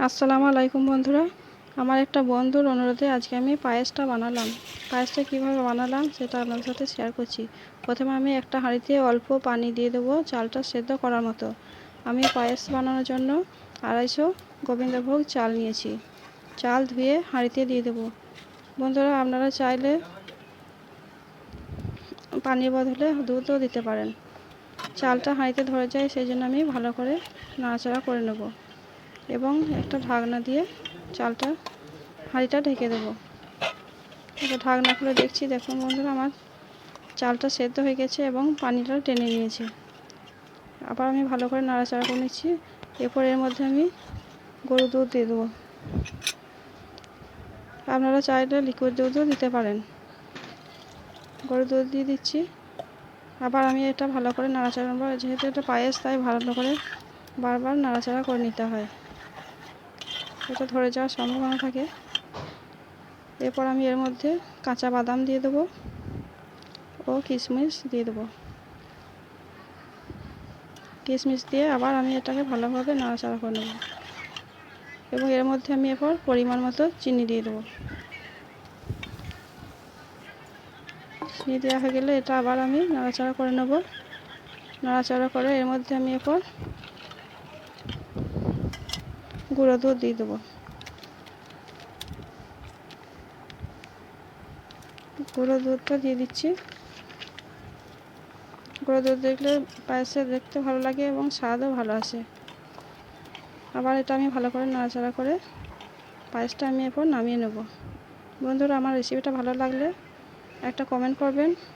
আসসালামু আলাইকুম বন্ধুরা, আমার একটা বন্ধুর অনুরোধে আজকে আমি পায়েসটা বানালাম। পায়েসটা কিভাবে বানালাম সেটা আপনাদের সাথে শেয়ার করছি। প্রথমে আমি একটা হাঁড়িতে অল্প পানি দিয়ে দেবো চালটা সেদ্ধ করার মতো। আমি পায়েস বানানোর জন্য 250 গোবিন্দভোগ চাল নিয়েছি। চাল ধুয়ে হাঁড়িতে দিয়ে দেবো। বন্ধুরা, আপনারা চাইলে পানির বদলে দুধও দিতে পারেন। চালটা হাঁড়িতে ধরে যায়, সেই জন্য আমি ভালো করে নাড়াচাড়া করে নেব এবং একটা ঢাকনা দিয়ে চালটা হাঁড়িটা ঢেকে দেবো। ঢাকনা খুলে দেখছি, দেখুন বন্ধুরা, আমার চালটা সেদ্ধ হয়ে গেছে এবং পানিটা টেনে নিয়েছে। আবার আমি ভালো করে নাড়াচাড়া করে নিচ্ছি। এরপর এর মধ্যে আমি গরুর দুধ দিয়ে দেবো। আপনারা চাইলে লিকুইড দুধও দিতে পারেন। গরুর দুধ দিয়ে দিচ্ছি। আবার আমি এটা ভালো করে নাড়াচাড়া করব। যেহেতু এটা পায়েস, তাই ভালো করে বারবার নাড়াচাড়া করে নিতে হয়, এটা ধরে যাওয়ার সম্ভাবনা থাকে। এরপর আমি এর মধ্যে কাঁচা বাদাম দিয়ে দেবো ও কিশমিশ দিয়ে দেবো। কিশমিশ দিয়ে আবার আমি এটাকে ভালোভাবে নাড়াচাড়া করে নেব এবং এর মধ্যে আমি এরপর পরিমাণ মতো চিনি দিয়ে দেবো। চিনি দেওয়া হয়ে গেলে এটা আবার আমি নাড়াচাড়া করে নেব। নাড়াচাড়া করে এর মধ্যে আমি এরপর গুঁড়ো দুধ দিয়ে দেবো। গুঁড়ো দুধটা দিয়ে দিচ্ছি। গুঁড়ো দুধ দেখলে পায়েসে দেখতে ভালো লাগে এবং স্বাদও ভালো আসে। আবার এটা আমি ভালো করে নাড়াচাড়া করে পায়েসটা আমি এরপর নামিয়ে নেব। বন্ধুরা, আমার রেসিপিটা ভালো লাগলে একটা কমেন্ট করবেন